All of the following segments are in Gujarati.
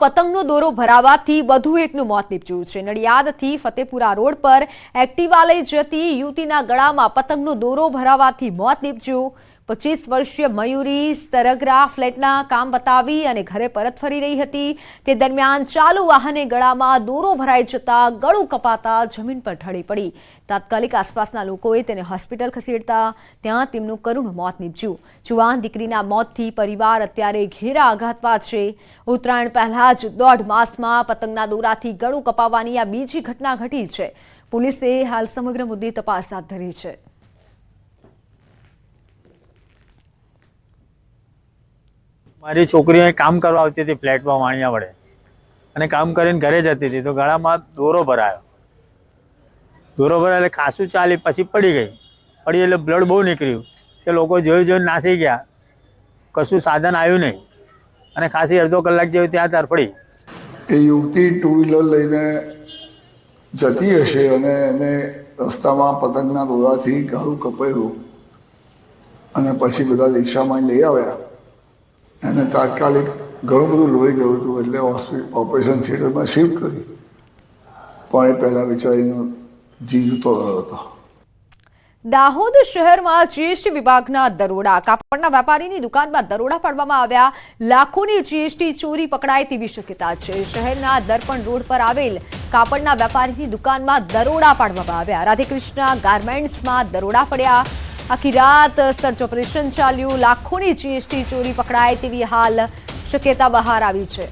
પતંગનો દોરો ભરાવાથી વધુ એકનું મોત નીપજ્યું છે। નડિયાદથી ફતેપુરા રોડ પર એક્ટિવા લઈ જતી યુવતીના ગળામાં પતંગનો દોરો ભરાવાથી મોત નીપજ્યું। 25 વર્ષીય મયુરી સરગરા ફ્લેટના કામ બતાવી અને ઘરે પરત ફરી રહી હતી। તે દરમિયાન ચાલુ વાહને ગળામાં દોરો ભરાઈ જતા ગળું કપાતા જમીન પર ઢળી પડી। તાત્કાલિક આસપાસના લોકોએ તેને હોસ્પિટલ ખસેડતા ત્યાં તેમનું કરુણ મોત નીપજ્યું। જુવાન દીકરીના મોતથી પરિવાર અત્યારે ઘેરા આઘાતમાં છે। ઉત્તરાયણ પહેલા જ 1.5 માસમાં પતંગના દોરાથી ગળું કપાવવાની આ બીજી ઘટના ઘટી છે। પોલીસે હાલ સમગ્ર મુદ્દે તપાસ હાથ ધરી છે। મારી છોકરી અહીં કામ કરવા આવતી હતી ફ્લેટમાં વાણિયા વડે અને કામ કરીને ઘરે જતી હતી તો ગળામાં દોરો ભરાયો એટલે ખાસું ચાલી પછી પડી એટલે બ્લડ બહુ નીકળ્યું કે લોકો જોઈ નાસી ગયા। કશું સાધન આવ્યું નહીં અને ખાસી અડધો કલાક જેવી ત્યાં તરફડી। એ યુવતી 2 વ્હીલર લઈને જતી હશે અને એને રસ્તામાં પતંગના દોરાથી ગળું કપાયું અને પછી બધા રિક્ષામાં લઈ આવ્યા। એને તાત્કાલિક ઘણું બધું લોહી ગયું હતું એટલે ઓપરેશન થિયેટરમાં શિફ્ટ કરી, પણ એ પહેલાં બિચારીનો જીવ જતો રહ્યો હતો। દાહોદ શહેરમાં જીએસટી વિભાગના દરોડા। કાપડના વેપારીની દુકાનમાં દરોડા પાડવામાં આવ્યા। લાખોની જીએસટી ચોરી પકડાય તેવી શક્યતા છે। શહેરના દર્પણ રોડ પર આવેલ કાપડના વેપારીની દુકાનમાં દરોડા પાડવામાં આવ્યા। રાધેકૃષ્ણ ગાર્મેન્ટ્સમાં દરોડા પડ્યા। આખી રાત સર્ચ ઓપરેશન ચાલ્યું। લાખોની જીએસટી ચોરી પકડાય તેવી હાલ શક્યતા બહાર આવી છે।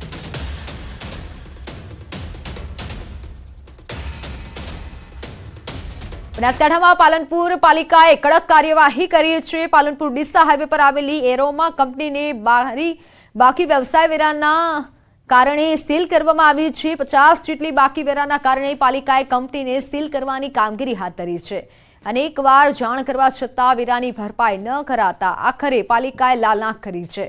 બનાસકાંઠામાં પાલનપુર પાલિકાએ કડક કાર્યવાહી કરી છે। પાલનપુર ડીસા હાઈવે પર આવેલી એરોમા કંપનીને બાકી વ્યવસાય વેરાના કારણે સીલ કરવામાં આવી છે। 50 જેટલી બાકી વેરાના કારણે પાલિકાએ કંપનીને સીલ કરવાની કામગીરી હાથ ધરી છે। અનેકવાર જાણ કરવા છતાં વેરાની ભરપાઈ ન કરાતા આખરે પાલિકાએ લાલનાક કરી છે।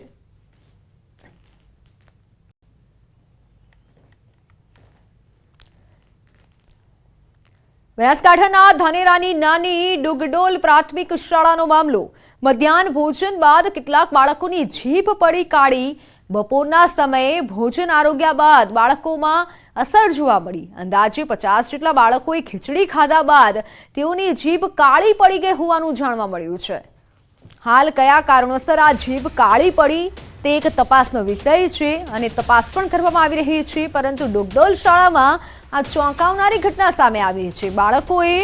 બનાસકાંઠાના ધાનેરાની નાની ડુગડોલ પ્રાથમિક શાળાનો મામલો। મધ્યાહન ભોજન બાદ કેટલાક બાળકોની જીભ પડી કાળી। બપોરના સમયે ભોજન આરોગ્યા બાદ બાળકોમાં અસર જોવા મળી। અંદાજે 50 જેટલા બાળકોએ ખીચડી ખાધા બાદ તેઓની જીભ કાળી પડી ગઈ હોવાનું જાણવા મળ્યું છે। હાલ કયા કારણોસર આ જીભ કાળી પડી તે એક તપાસનો વિષય છે અને તપાસ પણ કરવામાં આવી રહી છે। પરંતુ ડુગડોલ શાળામાં આ ચોંકાવનારી ઘટના સામે આવી છે। બાળકોએ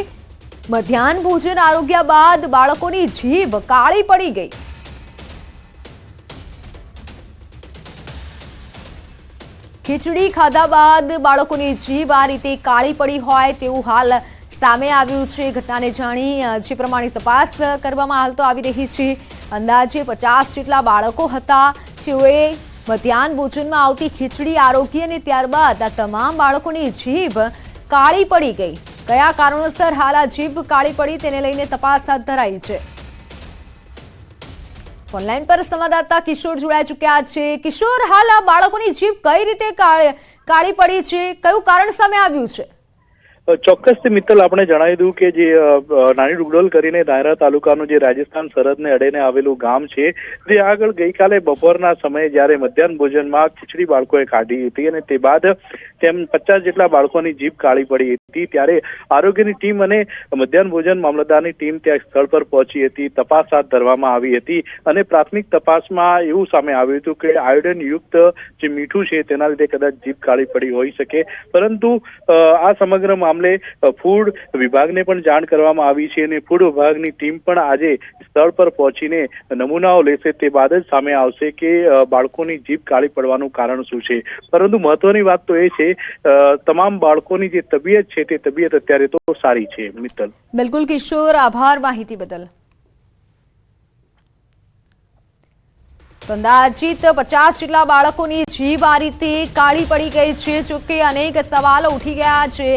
મધ્યાહન ભોજન આરોગ્યા બાદ બાળકોની જીભ કાળી પડી ગઈ। ખીચડી ખાધા બાદ બાળકોની જીભ આ રીતે કાળી પડી હોય તેવું હાલ સામે આવ્યું છે। ઘટનાને જાણી જે પ્રમાણે તપાસ કરવામાં હાલ તો આવી રહી છે। અંદાજે 50 જેટલા બાળકો હતા જેઓએ મધ્યાહન ભોજનમાં આવતી ખીચડી આરોગી અને ત્યારબાદ આ તમામ બાળકોની જીભ કાળી પડી ગઈ। કયા કારણોસર હાલ આ જીભ કાળી પડી તેને લઈને તપાસ હાથ ધરાઈ છે। ઓનલાઈન પર સંવાદદાતા કિશોર જોડાઈ ચૂક્યા છે। કિશોર, હાલ આ બાળકોની જીભ કઈ રીતે કાળી પડી છે, કયું કારણ સામે આવ્યું છે? ચોક્કસથી મિત્તલ, આપણે જણાવી દઉં કે જે નાની ડુગડોલ કરીને ધાનેરા તાલુકાનું જે રાજસ્થાન સરહદને અડીને આવેલું ગામ છે, જે આગળ ગઈકાલે બપોરના સમયે જ્યારે મધ્યાહન ભોજનમાં ખીચડી બાળકોએ કાઢી હતી અને તે બાદ તેમ 50 જેટલા બાળકોની જીભ કાળી પડી હતી, ત્યારે આરોગ્યની ટીમ અને મધ્યાહન ભોજન મામલતદારની ટીમ ત્યાં સ્થળ પર પહોંચી હતી। તપાસ હાથ ધરવામાં આવી હતી અને પ્રાથમિક તપાસમાં એવું સામે આવ્યું હતું કે આયોડિન યુક્ત જે મીઠું છે તેના લીધે કદાચ જીભ કાળી પડી હોઈ શકે। પરંતુ આ સમગ્ર મામલે ફૂડ વિભાગને પણ જાણ કરવામાં આવી છે અને ફૂડ વિભાગની ટીમ પણ આજે સ્થળ પર પહોંચીને નમૂનાઓ લેશે। તે બાદ જ સામે આવશે કે બાળકોની જીભ કાળી પડવાનું કારણ શું છે। પરંતુ મહત્વની વાત તો એ છે તમામ બાળકોની જે તબિયત છે તે તબિયત અત્યારે તો સારી છે। મિત્તલ, બિલકુલ કિશોર, આભાર માહિતી બદલ। અંદાજિત 50 જેટલા બાળકોની જીભ આ રીતે કાળી પડી ગઈ છે। જોકે અનેક સવાલો ઉઠી ગયા છે।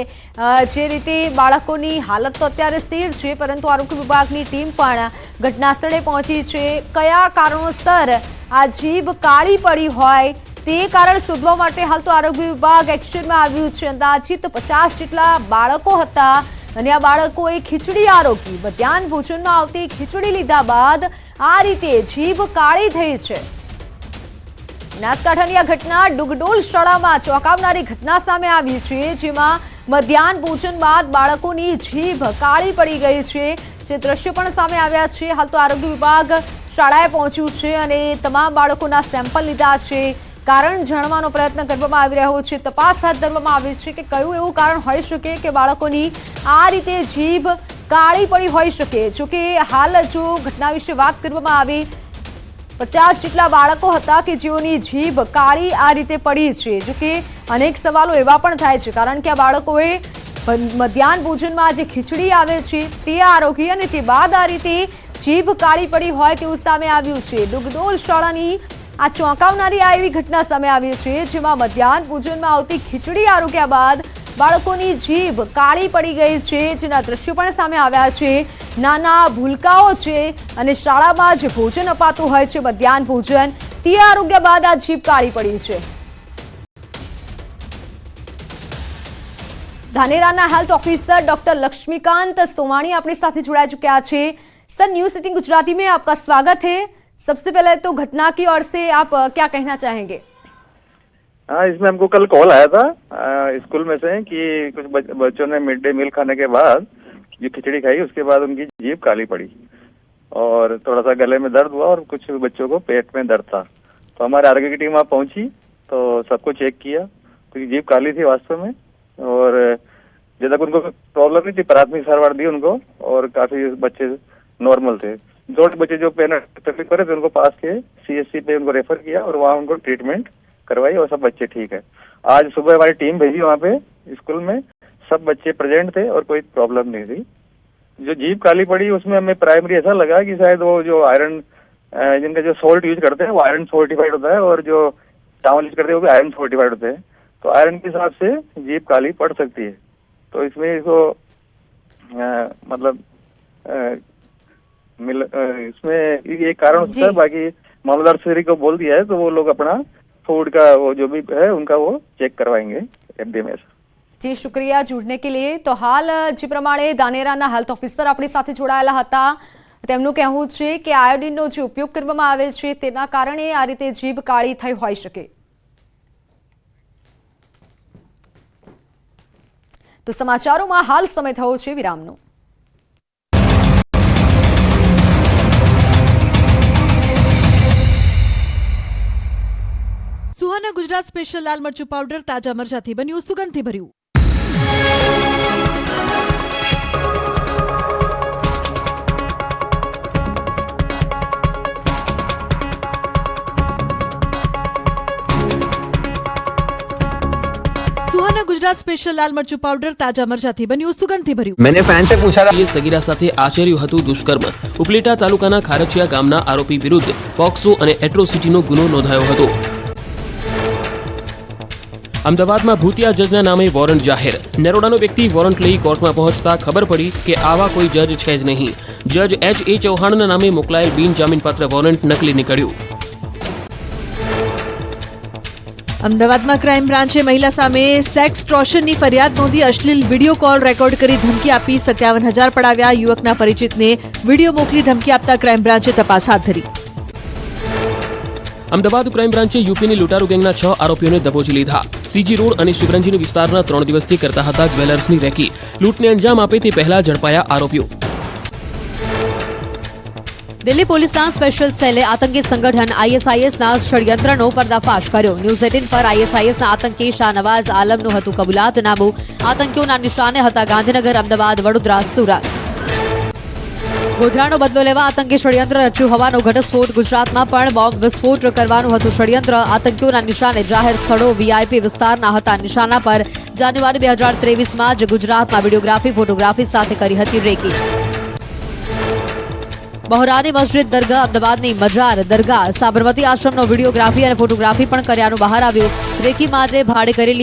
જે રીતે બાળકોની હાલત તો અત્યારે સ્થિર છે, પરંતુ આરોગ્ય વિભાગની ટીમ પણ ઘટના સ્થળે પહોંચી છે। કયા કારણોસર આ જીભ કાળી પડી હોય તે કારણ શોધવા માટે હાલ તો આરોગ્ય વિભાગ એક્શનમાં આવ્યું છે। અંદાજિત 50 જેટલા બાળકો હતા અને આ બાળકોએ ખીચડી આરોગી। મધ્યાહન ભોજનમાં આવતી ખીચડી લીધા બાદ આ રીતે જીભ કાળી થઈ છે। બનાસકાંઠાની આ ઘટના ડુગડોલ શાળામાં ચોંકાવનારી ઘટના સામે આવી છે, જેમાં મધ્યાહન ભોજન બાદ બાળકોની જીભ કાળી પડી ગઈ છે. જે દ્રશ્યો પણ સામે આવ્યા છે. હાલ તો આરોગ્ય વિભાગ શાળાએ પહોંચ્યું છે અને તમામ બાળકોના સેમ્પલ લીધા છે. કારણ જાણવાનો પ્રયત્ન કરવામાં આવી રહ્યો છે. તપાસ હાથ ધરવામાં આવી છે કે કયું એવું કારણ હોઈ શકે કે બાળકોની આ રીતે જીભ કાળી પડી હોઈ શકે. જોકે હાલ જો ઘટના વિશે વાત કરવામાં આવી, 50 જેટલા બાળકો હતા કે જેઓની જીભ કાળી આ રીતે પડી છે. જોકે અનેક સવાલો એવા પણ થાય છે, કારણ કે આ બાળકોએ મધ્યાહન ભોજનમાં જે ખીચડી આવે છે તે આરોગી અને તે બાદ આ રીતે જીભ કાળી પડી હોય તેવું સામે આવ્યું છે. ડુગડોલ શાળાની આ ચોંકાવનારી આ એવી ઘટના સામે આવી છે, જેમાં મધ્યાહન ભોજનમાં આવતી ખીચડી આરોગ્યા બાદ બાળકોની જીભ કાળી પડી ગઈ છે, જેના દ્રશ્યો પણ સામે આવ્યા છે. નાના ભૂલકાઓ છે અને શાળામાં જે ભોજન અપાતું હોય છે મધ્યાહન ભોજન, તે આરોગ્ય બાદ આ જીભ કાળી પડી છે. ધાનેરાના હેલ્થ ઓफिसर डॉक्टर लक्ष्मीकांत सोमानी अपने साथ जुड़ा चुका है. सर, न्यूज 18 गुजराती में आपका स्वागत है. सबसे पहले तो घटना की ओर से आप क्या कहना चाहेंगे? हाँ, इसमें हमको कल कॉल आया था स्कूल में से कि कुछ बच्चों ने मिड डे मील खाने के बाद जो खिचड़ी खाई उसके बाद उनकी जीभ काली पड़ी और थोड़ा सा गले में दर्द हुआ और कुछ बच्चों को पेट में दर्द था. तो हमारे आरोग्य की टीम वहाँ पहुंची तो सबको चेक किया तो जीभ काली थी वास्तव में और जब तक उनको प्रॉब्लम नहीं थी प्राथमिक सारवार दी उनको और काफी बच्चे नॉर्मल थे. 2 बच्चे जो पेन तकलीफ करे थे उनको पास के CSC पे उनको रेफर किया और वहाँ उनको ट्रीटमेंट करवाई और सब बच्चे ठीक है. आज सुबह हमारी टीम भेजी वहाँ पे स्कूल में, सब बच्चे प्रेजेंट थे और कोई प्रॉब्लम नहीं थी. जो जीभ काली पड़ी उसमें हमें प्राइमरी ऐसा लगा कि शायद वो जो आयरन जिनका जो सोल्ट यूज करते हैं वो आयरन फोर्टिफाइड होता है और जो चावल यूज करते हैं वो भी आयरन फोर्टिफाइड होते हैं. तो आयरन के हिसाब से जीभ काली पड़ सकती है. तो इसमें इसको मतलब इसमें ये कारण हो सकता है. बाकी मामलदार श्री को बोल दिया है तो वो लोग अपना फूड का वो जो भी है उनका वो चेक करवाएंगे FDA में. જી, શુક્રિયા જોડને કે લીએ. તો હાલ જે પ્રમાણે ધાનેરાના હેલ્થ ઓફિસર આપણી સાથે જોડાયેલા હતા, તેમનું કહેવું છે કે આયોડિનનો જે ઉપયોગ કરવામાં આવે છે તેના કારણે આ રીતે જીભ કાળી થઈ હોઈ શકે. તો સમાચારોમાં હાલ સમય થયો છે વિરામનો. સુહાના ગુજરાત સ્પેશિયલ લાલ મરચું પાવડર તાજા મરચાથી બન્યું સુગંધથી ભર્યું. સુહાના ગુજરાત સ્પેશિયલ લાલ મરચું પાવડર તાજા મરચાથી બન્યું સુગંધથી ભર્યું. मैंने फैन से पूछा था એ સગીરા સાથે આચર્યું હતું દુષ્કર્મ. ઉપલેટા તાલુકાના ખારચિયા ગામના આરોપી વિરુદ્ધ પોક્સો અને એટ્રોસિટીનો ગુનો નોંધાયો હતો. અમદાવાદમાં ભૂતિયા જજના નામે વોરંટ જાહેર. નરોડાનો વ્યક્તિ વોરંટ લઈ કોર્ટમાં પહોંચતા ખબર પડી કે આવા કોઈ જજ છે જ નહીં. જજ HA ચૌહાણના નામે મોકલાયેલ બિનજામીનપાત્ર વોરંટ નકલી નીકળ્યું. અમદાવાદમાં ક્રાઇમ બ્રાન્ચે મહિલા સામે સેક્સ ટ્રોશનની ફરિયાદ નોંધી અશ્લીલ વિડીયો કોલ રેકોર્ડ કરી ધમકી આપી 57,000 પડાવ્યા. યુવકના પરિચિતને વિડીયો મોકલી ધમકી આપતા ક્રાઇમ બ્રાન્ચે તપાસ હાથ ધરી. અમદાવાદ ક્રાઇમ બ્રાન્ચે યુપીની લૂંટારૂ ગેંગના 6 આરોપીઓને દબોચી લીધા. CG રોડ અને શિવરંજની વિસ્તારના 3 દિવસથી કરતા હતા જ્વેલર્સની રેકી. લૂંટને અંજામ આપે તે પહેલા ઝડપાયા આરોપીઓ. દિલ્હી પોલીસના સ્પેશિયલ સેલે આતંકી સંગઠન ISISના ષડયંત્રનો પર્દાફાશ કર્યો. ન્યૂઝ 18 પર ISISના આતંકી શાહનવાઝ આલમનું હતું કબૂલાતનામું. આતંકીઓના નિશાને હતા ગાંધીનગર, અમદાવાદ, વડોદરા, સુરત. ગોધરાનો બદલો લેવા આતંકી ષડયંત્ર રચ્યું હોવાનો ઘટસ્ફોટ. ગુજરાતમાં પણ બોમ્બ વિસ્ફોટ કરવાનું હતું ષડયંત્ર. આતંકીઓના નિશાને જાહેર સ્થળો, VIP વિસ્તારના હતા નિશાના પર. જાન્યુઆરી 2023માં જ ગુજરાતમાં વિડીયોગ્રાફી, ફોટોગ્રાફી સાથે કરી હતી રેકી. બહોરાની મસ્જિદ દરગાહ, અમદાવાદની મજાર દરગાહ, સાબરમતી આશ્રમનો વિડીયોગ્રાફી અને ફોટોગ્રાફી પણ કર્યાનું બહાર આવ્યું. રેકી માટે ભાડે કરેલી